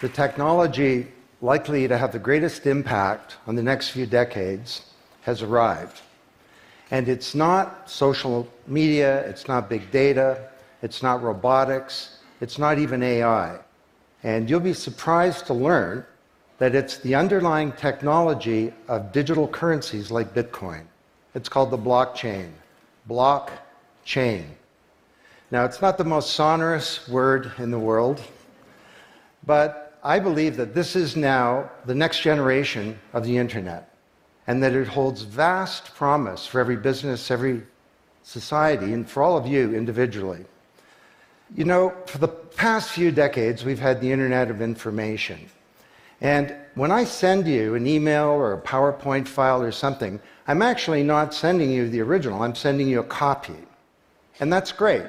The technology likely to have the greatest impact on the next few decades has arrived. And it's not social media, it's not big data, it's not robotics, it's not even AI. And you'll be surprised to learn that it's the underlying technology of digital currencies like Bitcoin. It's called the blockchain. Blockchain. Now, it's not the most sonorous word in the world, but I believe that this is now the next generation of the internet, and that it holds vast promise for every business, every society, and for all of you individually. You know, for the past few decades, we've had the Internet of Information. And when I send you an email or a PowerPoint file or something, I'm actually not sending you the original, I'm sending you a copy. And that's great.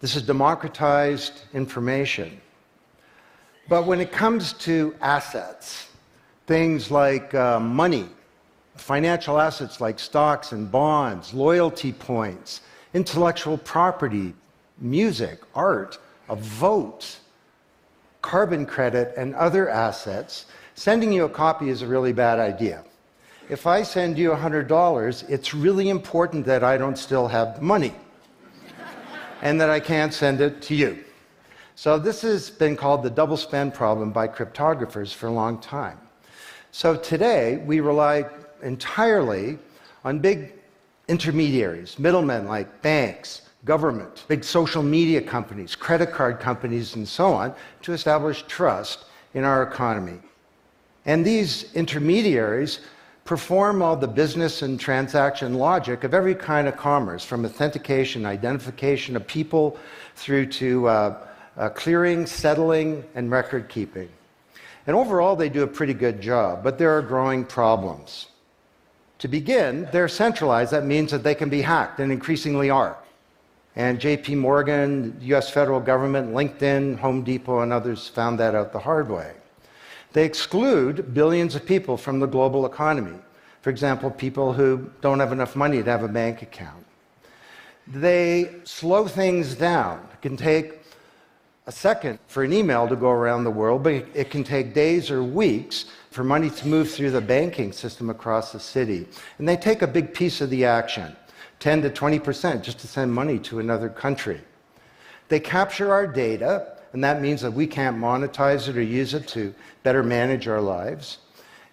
This is democratized information. But when it comes to assets, things like money, financial assets like stocks and bonds, loyalty points, intellectual property, music, art, a vote, carbon credit, and other assets, sending you a copy is a really bad idea. If I send you $100, it's really important that I don't still have the money and that I can't send it to you. So this has been called the double spend problem by cryptographers for a long time. So today, we rely entirely on big intermediaries, middlemen like banks, government, big social media companies, credit card companies, and so on, to establish trust in our economy. And these intermediaries perform all the business and transaction logic of every kind of commerce, from authentication, identification of people, through to clearing, settling, and record keeping. And overall, they do a pretty good job, but there are growing problems. To begin, they're centralized. That means that they can be hacked, and increasingly are. And JP Morgan, the US federal government, LinkedIn, Home Depot, and others found that out the hard way. They exclude billions of people from the global economy. For example, people who don't have enough money to have a bank account. They slow things down. It can take a second for an email to go around the world, but it can take days or weeks for money to move through the banking system across the city. And they take a big piece of the action, 10 to 20%, just to send money to another country. They capture our data, and that means that we can't monetize it or use it to better manage our lives.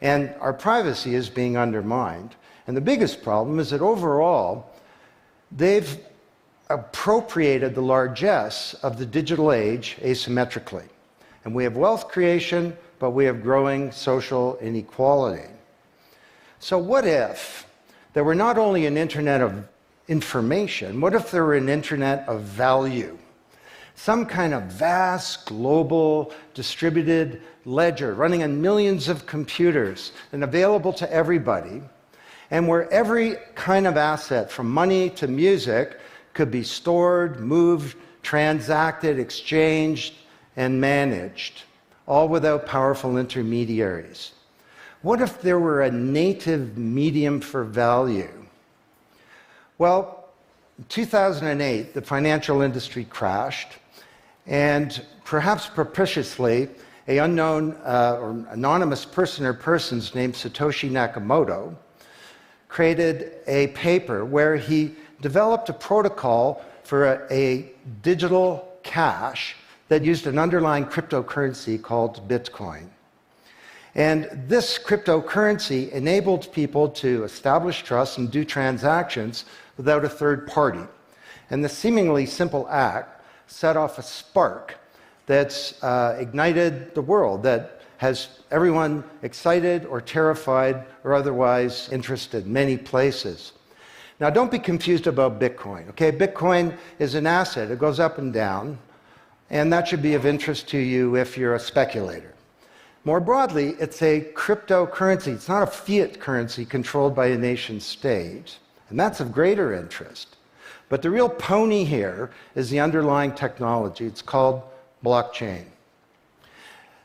And our privacy is being undermined. And the biggest problem is that overall, they've appropriated the largesse of the digital age asymmetrically. And we have wealth creation, but we have growing social inequality. So what if there were not only an internet of information, what if there were an internet of value? Some kind of vast, global, distributed ledger running on millions of computers and available to everybody, and where every kind of asset, from money to music, could be stored, moved, transacted, exchanged, and managed, all without powerful intermediaries. What if there were a native medium for value? Well, in 2008, the financial industry crashed, and perhaps propitiously, an unknown or anonymous person or persons named Satoshi Nakamoto created a paper where he developed a protocol for a digital cash that used an underlying cryptocurrency called Bitcoin. And this cryptocurrency enabled people to establish trust and do transactions without a third party. And the seemingly simple act set off a spark that's ignited the world, that has everyone excited or terrified or otherwise interested in many places. Now, don't be confused about Bitcoin, okay? Bitcoin is an asset. It goes up and down, and that should be of interest to you if you're a speculator. More broadly, it's a cryptocurrency. It's not a fiat currency controlled by a nation state, and that's of greater interest. But the real pony here is the underlying technology. It's called blockchain.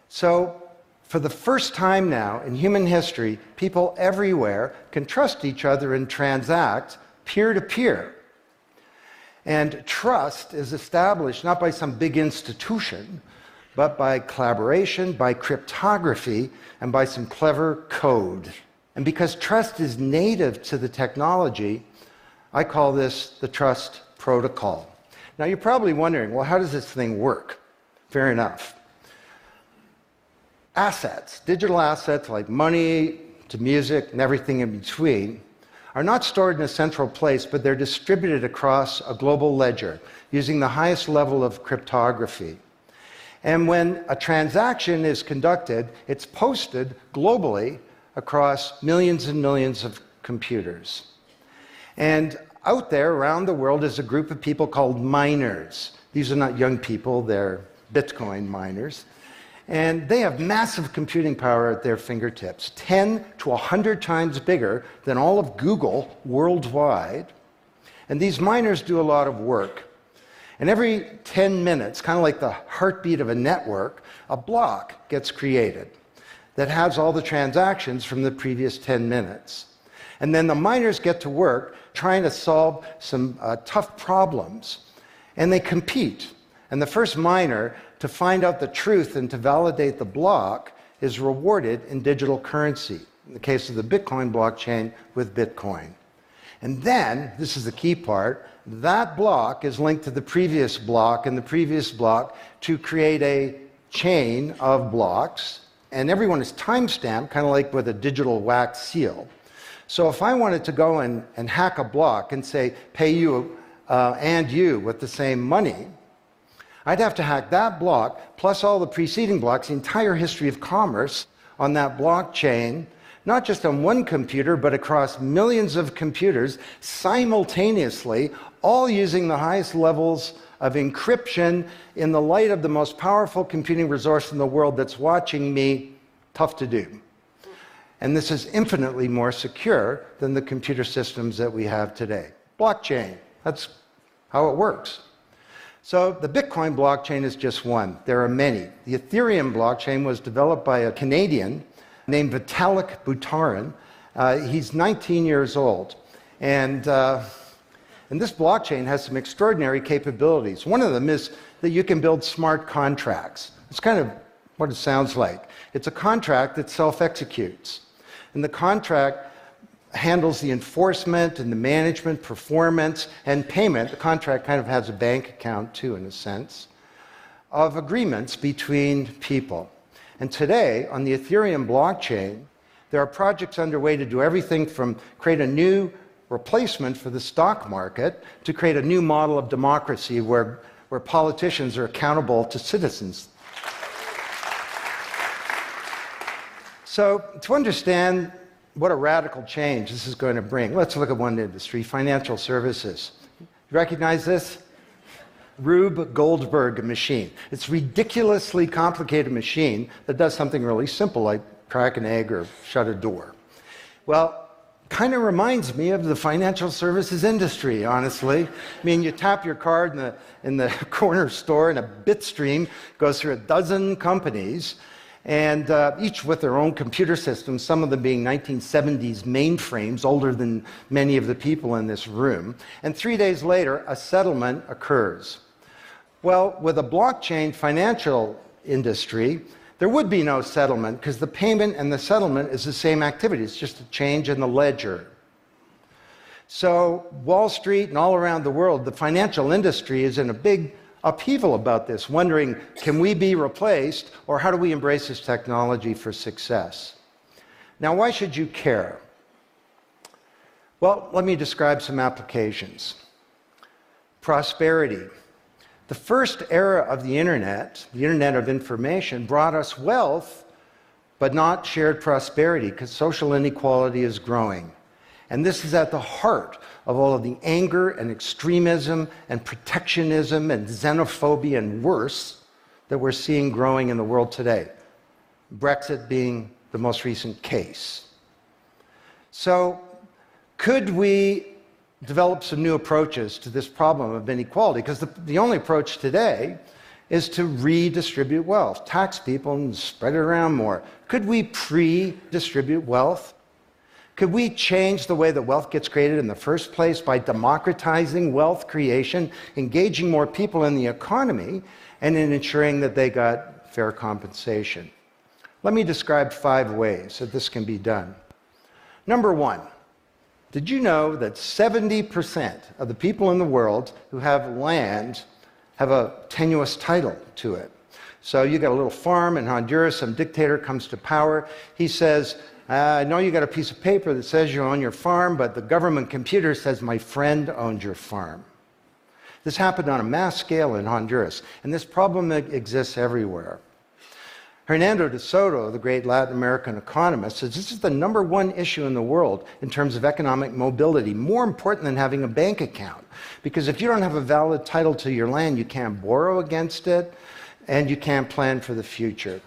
So, for the first time now in human history, people everywhere can trust each other and transact peer-to-peer. And trust is established not by some big institution, but by collaboration, by cryptography, and by some clever code. And because trust is native to the technology, I call this the trust protocol. Now you're probably wondering, well, how does this thing work? Fair enough. Assets, digital assets like money to music and everything in between, are not stored in a central place, but they're distributed across a global ledger using the highest level of cryptography. And when a transaction is conducted, it's posted globally across millions and millions of computers. And out there around the world is a group of people called miners. These are not young people, they're Bitcoin miners. And they have massive computing power at their fingertips, 10 to 100 times bigger than all of Google worldwide. And these miners do a lot of work. And every 10 minutes, kind of like the heartbeat of a network, a block gets created that has all the transactions from the previous 10 minutes. And then the miners get to work trying to solve some tough problems. And they compete. And the first miner to find out the truth and to validate the block is rewarded in digital currency, in the case of the Bitcoin blockchain with Bitcoin. And then, this is the key part, that block is linked to the previous block and the previous block to create a chain of blocks, and everyone is time-stamped, kind of like with a digital wax seal. So if I wanted to go and hack a block and say, pay you and you with the same money, I'd have to hack that block, plus all the preceding blocks, the entire history of commerce on that blockchain, not just on one computer, but across millions of computers simultaneously, all using the highest levels of encryption in the light of the most powerful computing resource in the world that's watching me. Tough to do. And this is infinitely more secure than the computer systems that we have today. Blockchain, that's how it works. So the Bitcoin blockchain is just one. There are many. The Ethereum blockchain was developed by a Canadian named Vitalik Buterin. He's 19 years old. And this blockchain has some extraordinary capabilities. One of them is that you can build smart contracts. It's kind of what it sounds like. It's a contract that self-executes. And the contract handles the enforcement and the management, performance, and payment. The contract kind of has a bank account, too, in a sense, of agreements between people. And today, on the Ethereum blockchain, there are projects underway to do everything from create a new replacement for the stock market to create a new model of democracy where politicians are accountable to citizens. So, to understand what a radical change this is going to bring, let's look at one industry, financial services. You recognize this? Rube Goldberg machine. It's a ridiculously complicated machine that does something really simple, like crack an egg or shut a door. Well, kind of reminds me of the financial services industry, honestly. I mean, you tap your card in the corner store and a bit stream goes through a dozen companies, and each with their own computer systems, some of them being 1970s mainframes, older than many of the people in this room. And 3 days later, a settlement occurs. Well, with a blockchain financial industry, there would be no settlement because the payment and the settlement is the same activity. It's just a change in the ledger. So Wall Street and all around the world, the financial industry is in a big upheaval about this, wondering, can we be replaced, or how do we embrace this technology for success? Now, why should you care? Well, let me describe some applications. Prosperity. The first era of the Internet of information, brought us wealth, but not shared prosperity, because social inequality is growing. And this is at the heart of all of the anger and extremism and protectionism and xenophobia and worse that we're seeing growing in the world today. Brexit being the most recent case. So, could we develop some new approaches to this problem of inequality? Because the only approach today is to redistribute wealth, tax people and spread it around more. Could we pre-distribute wealth? Could we change the way that wealth gets created in the first place by democratizing wealth creation, engaging more people in the economy, and in ensuring that they got fair compensation. Let me describe 5 ways that this can be done. Number 1, did you know that 70% of the people in the world who have land have a tenuous title to it? So you got a little farm in Honduras, some dictator comes to power. He says, I know you got a piece of paper that says you own your farm, but the government computer says my friend owns your farm. This happened on a mass scale in Honduras, and this problem exists everywhere. Hernando de Soto, the great Latin American economist, says this is the number 1 issue in the world in terms of economic mobility, more important than having a bank account. Because if you don't have a valid title to your land, you can't borrow against it, and you can't plan for the future.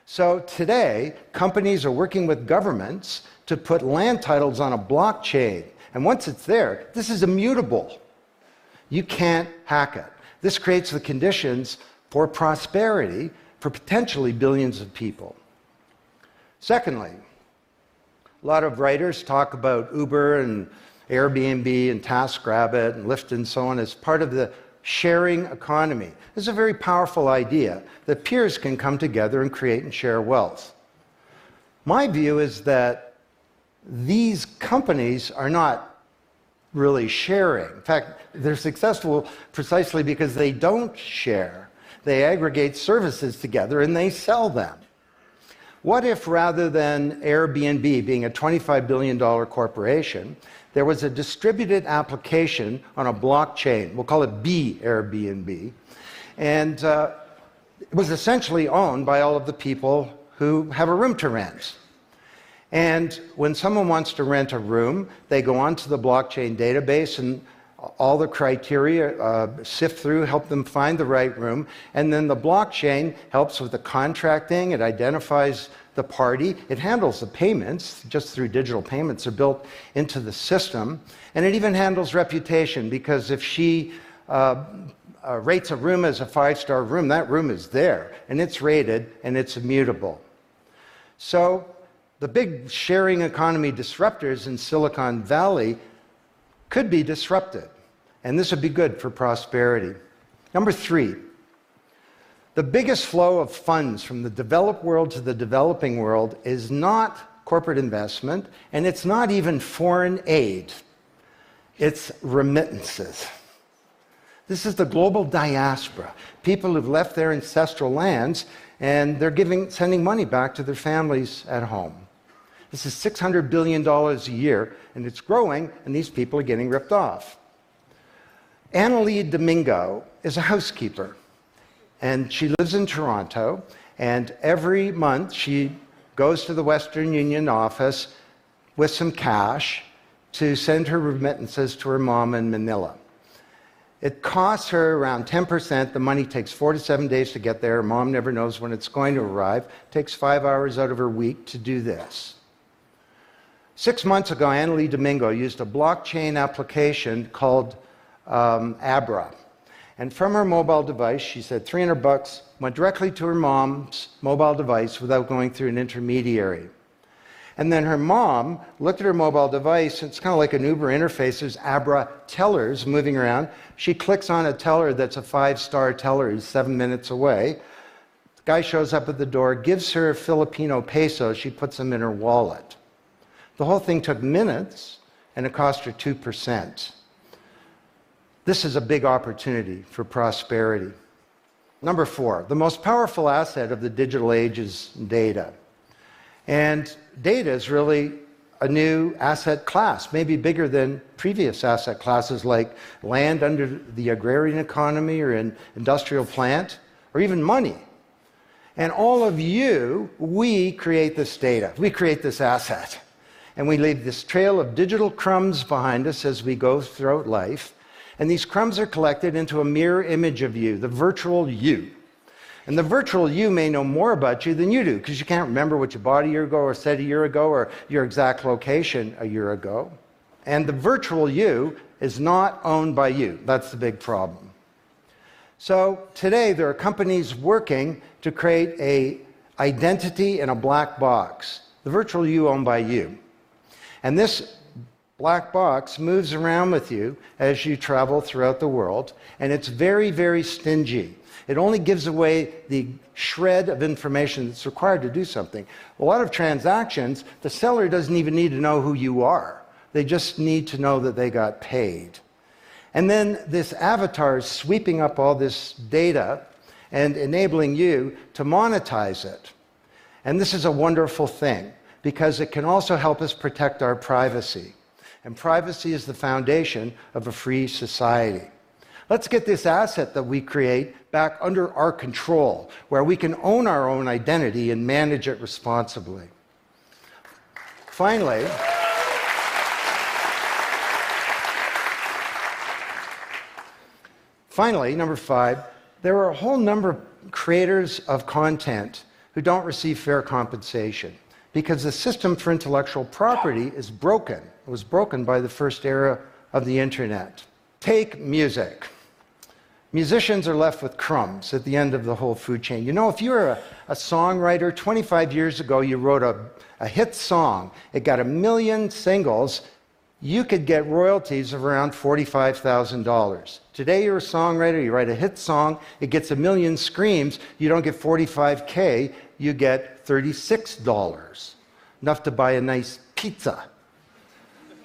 So today, companies are working with governments to put land titles on a blockchain. And once it's there, this is immutable. You can't hack it. This creates the conditions for prosperity for potentially billions of people. Secondly, a lot of writers talk about Uber and Airbnb and TaskRabbit and Lyft and so on as part of the sharing economy. This is a very powerful idea that peers can come together and create and share wealth. My view is that these companies are not really sharing. In fact, they're successful precisely because they don't share. They aggregate services together and they sell them. What if rather than Airbnb being a $25 billion corporation, there was a distributed application on a blockchain, we'll call it B Airbnb, and it was essentially owned by all of the people who have a room to rent. And when someone wants to rent a room, they go onto the blockchain database and all the criteria sift through, help them find the right room, and then the blockchain helps with the contracting, it identifies the party, it handles the payments, just through digital payments are built into the system, and it even handles reputation, because if she rates a room as a 5-star room, that room is there, and it's rated, and it's immutable. So the big sharing economy disruptors in Silicon Valley could be disrupted, and this would be good for prosperity. Number 3, the biggest flow of funds from the developed world to the developing world is not corporate investment, and it's not even foreign aid. It's remittances. This is the global diaspora, people who've left their ancestral lands, and they're sending money back to their families at home. This is $600 billion a year, and it's growing, and these people are getting ripped off. Annalie Domingo is a housekeeper, and she lives in Toronto, and every month she goes to the Western Union office with some cash to send her remittances to her mom in Manila. It costs her around 10%. The money takes 4 to 7 days to get there. Her mom never knows when it's going to arrive. It takes 5 hours out of her week to do this. 6 months ago, Annalie Domingo used a blockchain application called Abra. And from her mobile device, she said $300 went directly to her mom's mobile device without going through an intermediary. And then her mom looked at her mobile device, and it's kind of like an Uber interface. There's Abra tellers moving around. She clicks on a teller that's a 5-star teller. He's 7 minutes away. The guy shows up at the door, gives her Filipino pesos. She puts them in her wallet. The whole thing took minutes, and it cost her 2%. This is a big opportunity for prosperity. Number 4, the most powerful asset of the digital age is data. And data is really a new asset class, maybe bigger than previous asset classes like land under the agrarian economy or an industrial plant, or even money. And all of you, we create this data. We create this asset. And we leave this trail of digital crumbs behind us as we go throughout life. And these crumbs are collected into a mirror image of you, the virtual you. And the virtual you may know more about you than you do, because you can't remember what you bought a year ago or said a year ago or your exact location a year ago. And the virtual you is not owned by you. That's the big problem. So today there are companies working to create an identity in a black box, the virtual you owned by you. And this black box moves around with you as you travel throughout the world, and it's very, very stingy. It only gives away the shred of information that's required to do something. A lot of transactions, the seller doesn't even need to know who you are. They just need to know that they got paid. And then this avatar is sweeping up all this data and enabling you to monetize it. And this is a wonderful thing, because it can also help us protect our privacy. And privacy is the foundation of a free society. Let's get this asset that we create back under our control, where we can own our own identity and manage it responsibly. Finally, number 5, there are a whole number of creators of content who don't receive fair compensation because the system for intellectual property is broken. It was broken by the first era of the internet. Take music. Musicians are left with crumbs at the end of the whole food chain. You know, if you're a songwriter, 25 years ago you wrote a hit song, it got 1 million singles, you could get royalties of around $45,000. Today you're a songwriter, you write a hit song, it gets 1 million streams, you don't get $45K, you get $36. Enough to buy a nice pizza.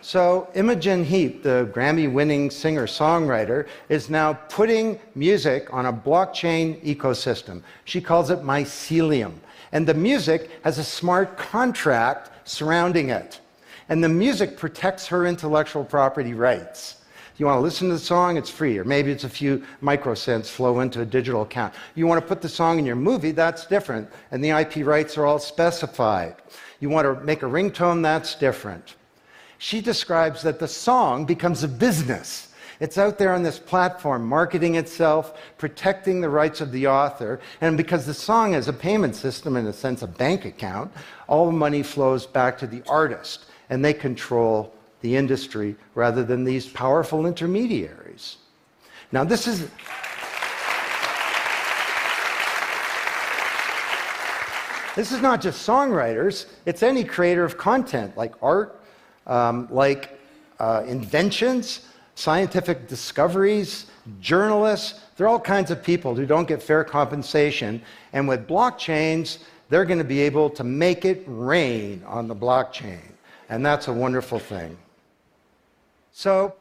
So Imogen Heap, the Grammy-winning singer-songwriter, is now putting music on a blockchain ecosystem. She calls it mycelium. And the music has a smart contract surrounding it. And the music protects her intellectual property rights. If you want to listen to the song, it's free, or maybe it's a few microcents flow into a digital account. You want to put the song in your movie, that's different, and the IP rights are all specified. You want to make a ringtone, that's different. She describes that the song becomes a business. It's out there on this platform, marketing itself, protecting the rights of the author, and because the song has a payment system, in a sense a bank account, all the money flows back to the artist, and they control the industry rather than these powerful intermediaries. Now this is not just songwriters, it's any creator of content, like art, inventions, scientific discoveries, journalists. There are all kinds of people who don't get fair compensation, and with blockchains, they're going to be able to make it rain on the blockchain, and that's a wonderful thing. So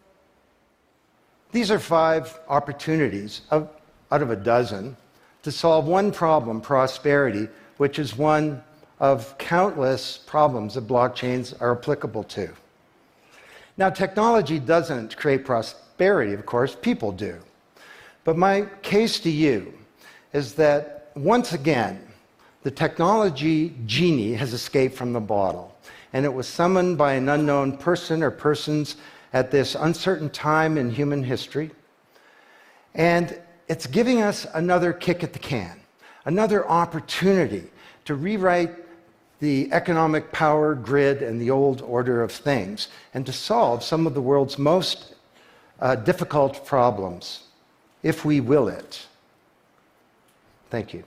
these are 5 opportunities out of a dozen to solve one problem, prosperity, which is one of countless problems that blockchains are applicable to. Now, technology doesn't create prosperity, of course, people do. But my case to you is that, once again, the technology genie has escaped from the bottle, and it was summoned by an unknown person or persons at this uncertain time in human history, and it's giving us another kick at the can, another opportunity to rewrite the economic power grid and the old order of things, and to solve some of the world's most difficult problems, if we will it. Thank you.